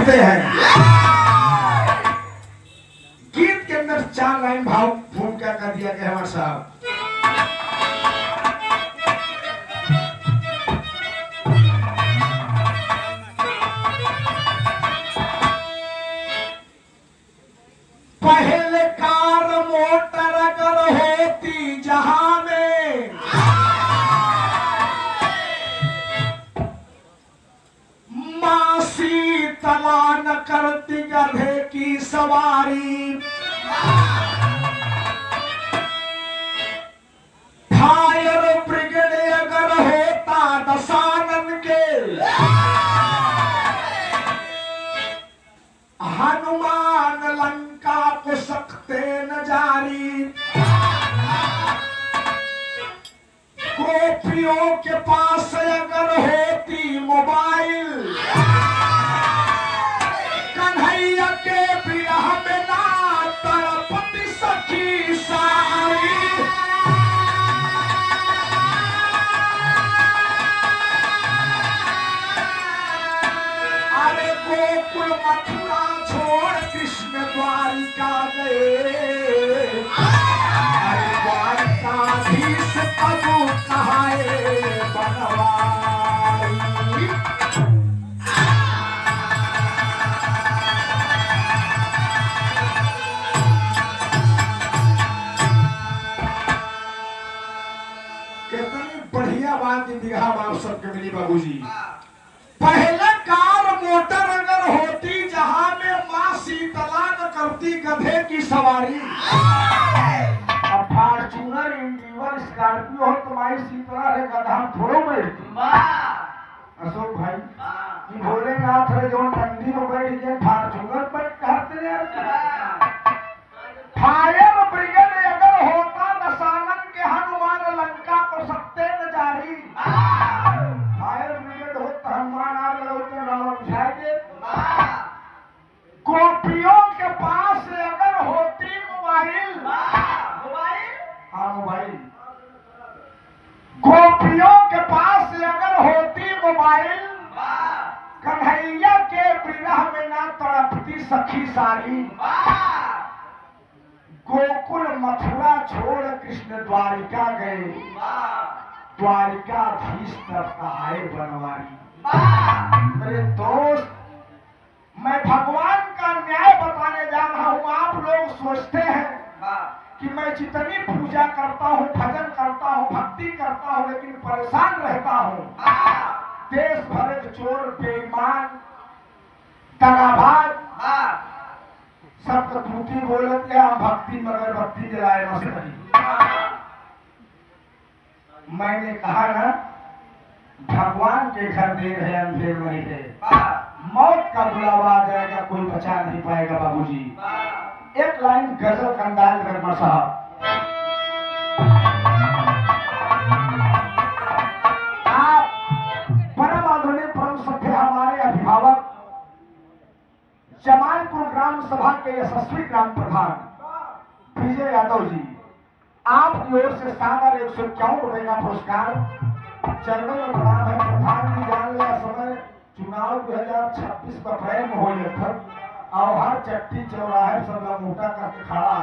करते हैं। गीत के अंदर 4 लाइन भाव भूमिका कर दिया गया हमारे साहब। पहले कार मोटर अगर होती जहां में, मां शीतला न करती गधे की सवारी। फायर ब्रिगेड अगर होता दशानन के, हनुमान लंका को सकते न जारी। गोपियों के पास अगर होती मोबाइल, कन्हैया के विरह में ना तड़पती सखी सारी। अरे गोकुल मथुरा छोड़ कृष्ण द्वारिका गए, अरे द्वारिकाधीश प्रभु कहाए बनवारी। कितनी बढ़िया बात बिगहा आप सबके मिली बाबूजी। पहले कार मोटर अगर होती जहां में, मां शीतला न करती गधे की सवारी। अब फॉर्च्यूनर इंडिवर स्कॉर्पियो हो तुम्हारी शीतला रे गधा थोड़ो बैठती। अशोक भाई ये भोलेनाथ रे जो नंदी में बैठ गए फॉर्च्यूनर पर कहते हैं। फायर ब्रिगेड अगर होता दशानन के, हनुमान लंका को सकते न जारी। फायर ब्रिगेड होता हनुमान आग लगाते रावण बुझाए दे। गोपियों के पास अगर होती मोबाइल, हाँ मोबाइल, गोपियों के पास अगर होती मोबाइल, कन्हैया के विरह में ना तड़पती सखी सारी। गोकुल मथुरा छोड़ कृष्ण द्वारिका गए, द्वारिकाधीश तब कहाए बनवारी। मेरे दोस्त, मैं भगवान का न्याय बताने जा रहा हूँ। आप लोग सोचते हैं कि मैं जितनी पूजा करता हूँ, भजन करता हूँ, भक्ति करता हूँ, लेकिन परेशान रहता हूँ। देश भर के चोर, बेईमान, दगाबाज सब कटूती बोलते हैं भक्ति, मगर भक्ति जलाए मस्ती। मैंने कहा ना, भगवान के घर देर है अंधेर नहीं है। मौत का बुलावा आ जाएगा, कोई बचा नहीं पाएगा बाबूजी। एक लाइन गजल का अंदाज करना साहब। आप परम आदरणीय परम सभ्य हमारे अभिभावक, जमालपुर ग्राम सभा के यशस्वी ग्राम प्रधान विजय यादव जी, आपकी ओर से सागर 151 रुपए का पुरस्कार। चरणों में प्रणाम है। प्रधान जी जान लिया समय चुनाव 2026 का प्रेम हो लगभग, और हर चट्टी चौराहे सब मोटा करके खड़ा।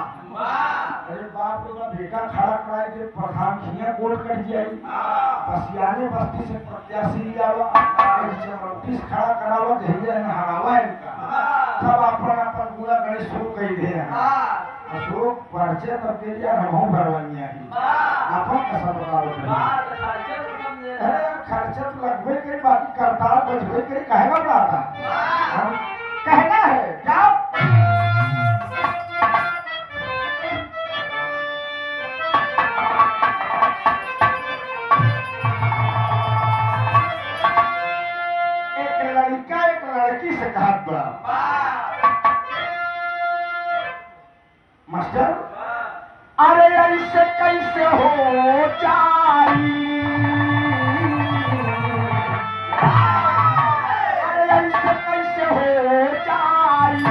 अरे बाप रे, बेटा खड़ा कराए के प्रधान खिया वोट कट जाई। बसियाने बस्ती से प्रत्याशी आवा, नोटिस खड़ा करावा, जहिया न हरावा इनका। सब अपन अपन पूरा गणेश शुरू कर दे हैं। अशोक पर्चे पर के यार हम भरवानिया ही अपन का सब बताओ। अरे खर्चा तो लगभग करे, बाकी करतार बचबे करे, कहेगा बड़ा हम कहना है क्या। एक लड़का एक लड़की से कहा बड़ा मास्टर, अरे ऐसे कैसे हो जाई, अरे ऐसे कैसे हो जाई,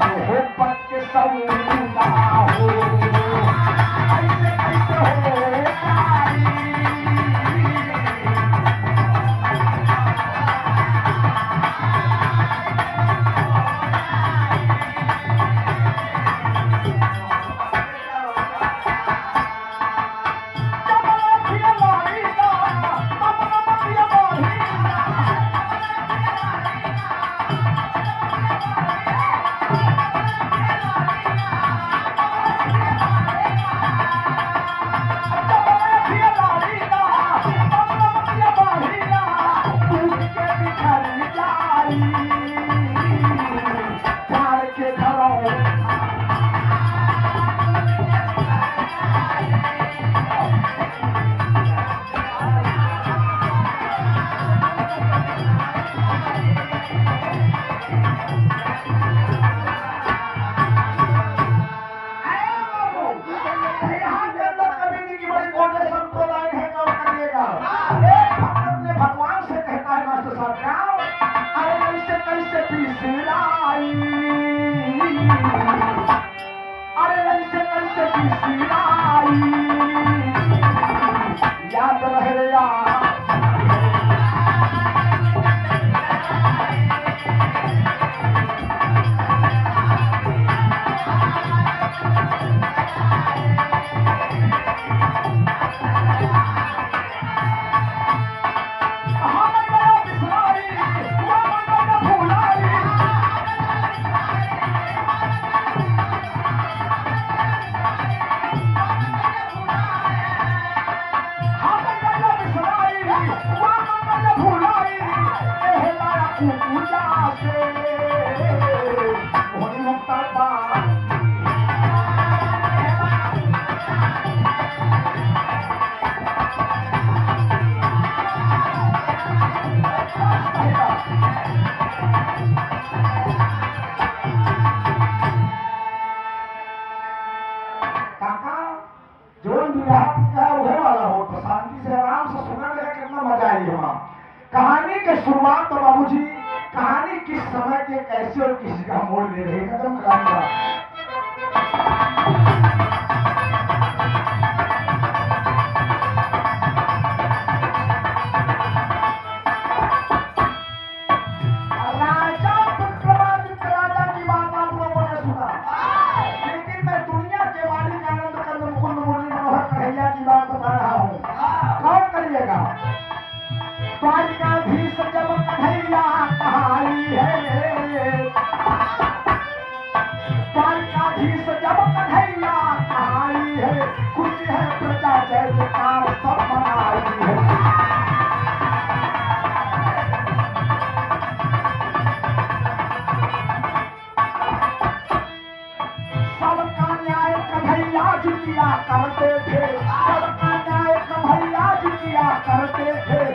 मोहब्बत के सौदा हो, ऐसे कैसे हो जाई। भगवान से कहता है मास्टर साहब क्या, अरे कैसे कैसे पिसराई, अरे कैसे कैसे पिसराई, याद रहे यार कहानी के शुरुआत तो बाबूजी कहानी किस समय के कैसे और किसी का मोड़ ले रही है कदम कलाएंगा। राजा पुत्रवादित्य राजा की बात आप लोगों ने सुना, लेकिन मैं दुनिया के मालिक आनंद कंद मुकुंद मुरली मनोहर कन्हैया की बात बता रहा हूँ। कौन करिएगा? द्वारिकाधीश जब कन्हैया कहाई है, द्वारिकाधीश जब कन्हैया कहाई है, खुशी है प्रजा जय जयकार सब मनाई है। सबका न्याय कन्हैया जी किया करते थे, सबका न्याय कन्हैया जी किया करते थे,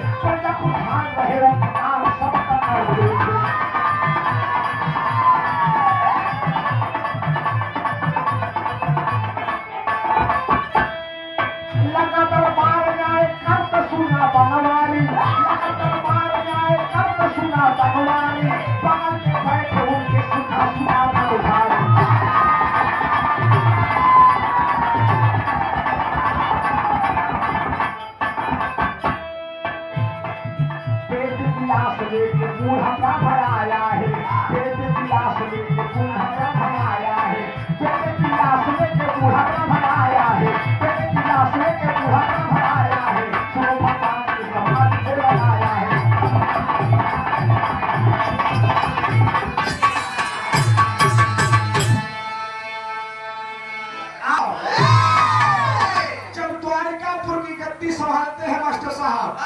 संभालते हैं मास्टर साहब,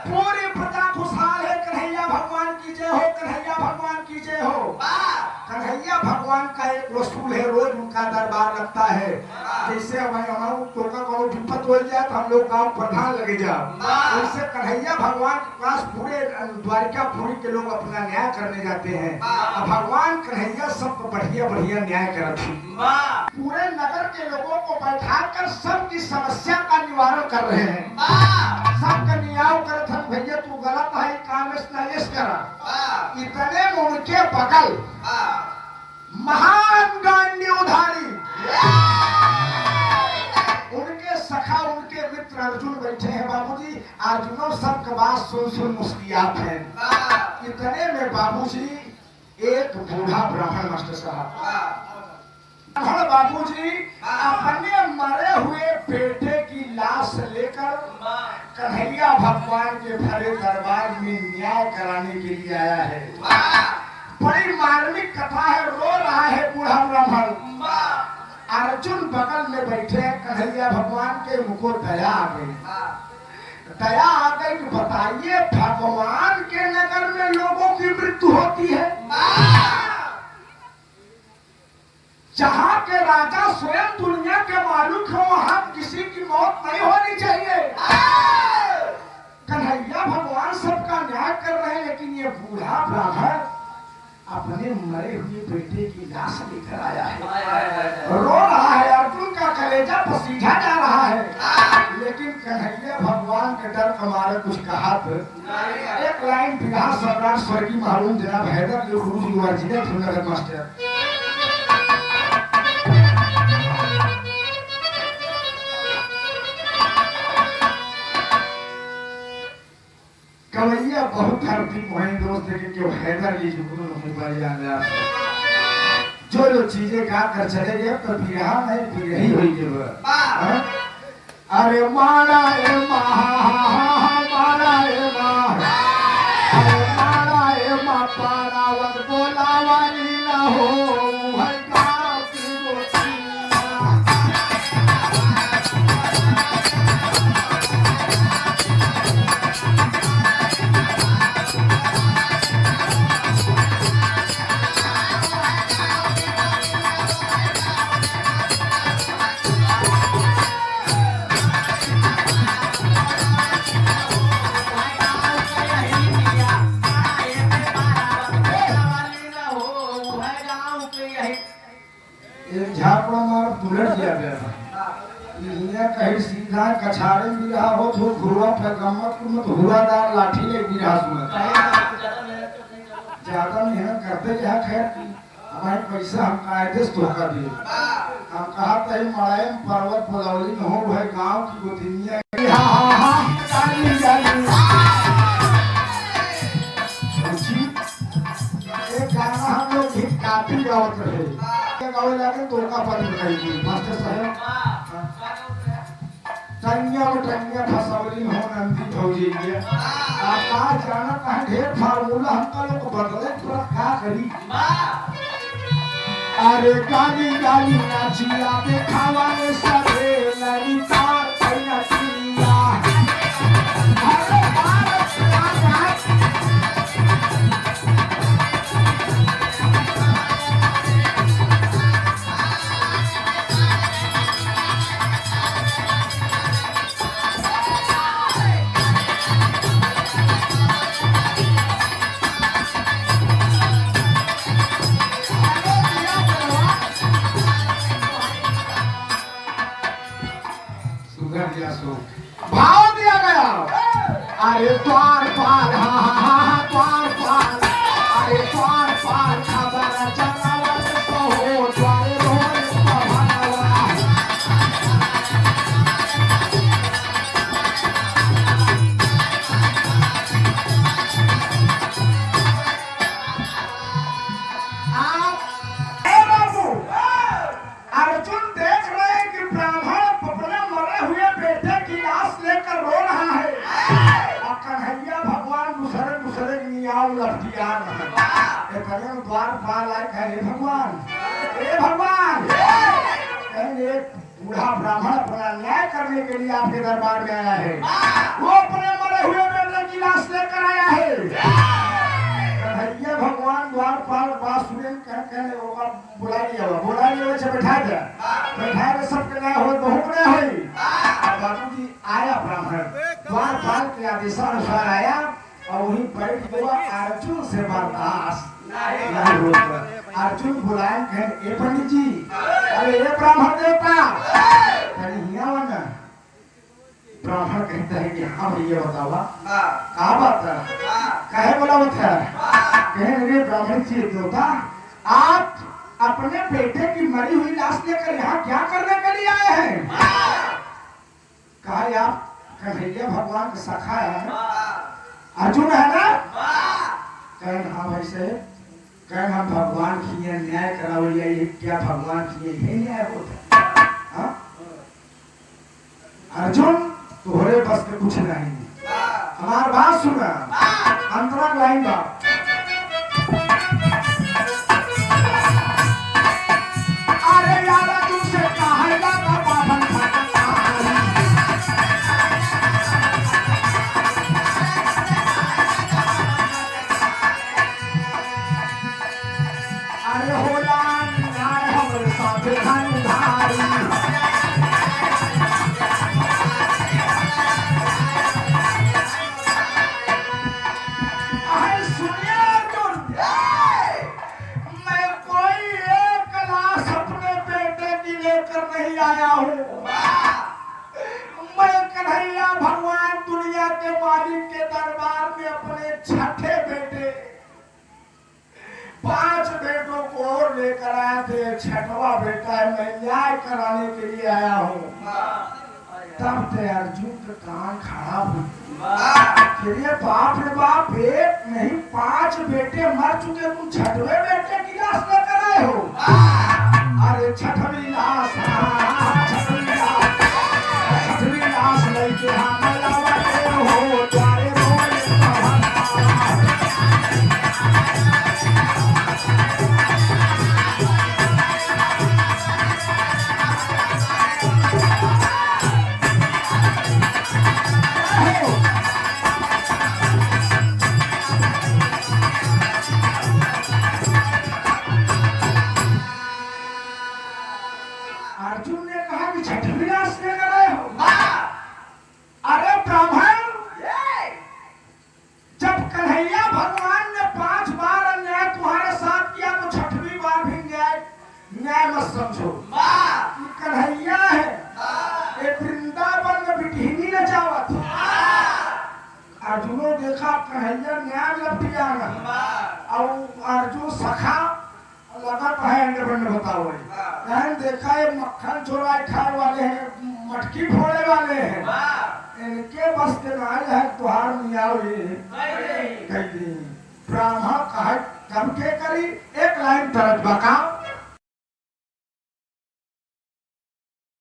पूरी प्रजा खुशहाल है। कन्हैया भगवान की जय हो, कन्हैया भगवान की जय हो। कन्हैया भगवान का एक वसूल है, रोज उनका दरबार लगता है। जैसे हमारा टोका को विपत हो जाए तो हम लोग गांव प्रधान लगे जाओ, वैसे कन्हैया भगवान के पास पूरे द्वारिकापुरी के लोग अपना न्याय करने जाते हैं। भगवान कन्हैया सबको बढ़िया बढ़िया न्याय करते, पूरे नगर के लोगों को बैठाकर सबकी समस्या का निवारण कर रहे हैं। सबका न्याय करते हैं, भैया तू गलत है, काम इस करा। इतने में उनके बगल महान गांधी उधारी उनके सखा उनके मित्र अर्जुन बैठे हैं। बाबूजी अर्जुनों सबका बात सुन सुन मुस्कुराते हैं। इतने में बाबूजी एक बूढ़ा ब्राह्मण मास्टर साहब बाबूजी अपने मरे हुए बेटे की लाश लेकर कन्हैया भगवान के भरे दरबार में न्याय कराने के लिए आया है। बड़ी मार्मिक कथा है, रो रहा है बूढ़ा ब्राह्मण। अर्जुन बगल में बैठे, कन्हैया भगवान के मुझको दया आ गई, दया आ गई। बताइए भगवान के नगर में लोगों की मृत्यु होती है, जहाँ के राजा स्वयं दुनिया के मालिक हो, वहां किसी की मौत नहीं होनी चाहिए। कन्हैया भगवान सबका न्याय कर रहे हैं, लेकिन ये बूढ़ा ब्राह्मण अपने मरे हुए बेटे की लाश लेकर आया है, रो रहा है, अर्जुन का कलेजा पसीजा जा रहा है, लेकिन कन्हैया भगवान के डर के मारे कुछ कहा तो एक लाइन बिहार सम्राट स्वर्गीय मालूम जनाब हैदर अली गुरु जी वर्जिने नगर मास्टर कवैया बहुत धरती मोहन दोस्त देखे कि हैदर अली गुरु जो चीजें गा कर चले गए तो बिरहा नहीं बिरही हुई जब अरे मारा ए मारा ए माँ पारावत बोलावाली न हो है गाँव की गोतिया। झापड़ा मार बुलेट दिया गया दुनिया कहीं सीधा कछाड़े भी रहा हो तो घुरुआ पैगम्बर को मत हुरादार लाठी ले भी रहा सुन ज्यादा मेहनत करते क्या खैर हमारे पैसा हम कायदे से धोखा दिए हम कहा था मड़ायम पर्वत बलौली में हो है गांव की गोतिनिया एक गाना हम लोग भी काफी गावत रहे गावे जाके तो का पानी बनाई मास्टर साहब टंगिया फसवली हो नंदी भौजी ये आकाश जाना कहां ढेर फार्मूला हमका लोग को बदले पूरा क्या करी अरे गाली नाचिया देखावा में सबे लड़ी तार पैना चिड़िया अरे भाव दिया गया अरे द्वार पाल द्वार पाल अरे द्वार पाल खबर जनावर तो हो द्वार अर्जुन देख रहे हैं कि ब्राह्मण अपने मरे हुए बेटे की लाश लेकर रो रहा है और कन्हैया भगवान दूसरे नियाव लफ्तियार इतने द्वार पाल आए कहे हे भगवान कहेंगे बूढ़ा ब्राह्मण अपना न्याय करने के लिए आपके दरबार में आया है वो अपने मरे हुए बेटे की लाश लेकर आया है कन्हैया भगवान द्वारपाल बासुरेन कहने होगा बुला लिया से बैठा के सबके न्याय हो बहुकने होई बाबूजी आया ब्राह्मण द्वारपाल के आदेशानुसार आया और वहीं बैठ गया अर्जुन से बर्दाश्त नहीं होता अर्जुन बुलाए कहे ए पंडित जी अरे ये ब्राह्मण देवता कहीं हिया वना ब्राह्मण कहता है कि हाँ भैया बतावा कहा बात है कहे बोला बता कहे रे ब्राह्मण जी देवता आप अपने बेटे की मरी हुई लाश लेकर यहाँ क्या करने के लिए आए हैं कहा आप कन्हैया भगवान का सखा है अर्जुन है ना कहे हाँ भाई से कहे हम भगवान की न्याय करावलिया ये क्या भगवान की यही न्याय होता हाँ अर्जुन तोहरे बस में कुछ नहीं हमार बात सुना अंतरा लाइन बात अरे यार तुमसे कहेगा ना बाबन अरे होला नाय हमरे साथे धनधारी सुनिए लेकर आया थे, छठवा बेटा है, मैं न्याय कराने के लिए आया हूँ। तब से अर्जुन का कान खराब हो गया। बाप रे बाप, एक नहीं 5 बेटे मर चुके, तुम छठवे बेटे की लाश लेकर आए हो? अरे छठवी लाश, छठवी लाश लेके हम लावते हो द्वारे रोज अर्जुन ने कहा कि छठवी लाश लेकर आए हो? अरे ब्राह्मण, जब कन्हैया भगवान ने 5 बार अन्याय तुम्हारे साथ किया तो छठवीं बार भी न्याय मत समझो। कन्हैया है, ये वृंदावन में बिटहिनी नचावत। अर्जुनो देखा कन्हैया न्याय लपट जाएगा और अर्जुन सखा लगत है अंडरबंड बताओ। देखा ये मक्खन चोराए खाए वाले हैं, मटकी फोड़े वाले हैं, इनके बस के नाल है तुहार मियाओ ये कह दी। ब्राह्मण कहा कब के करी, एक लाइन तरज बका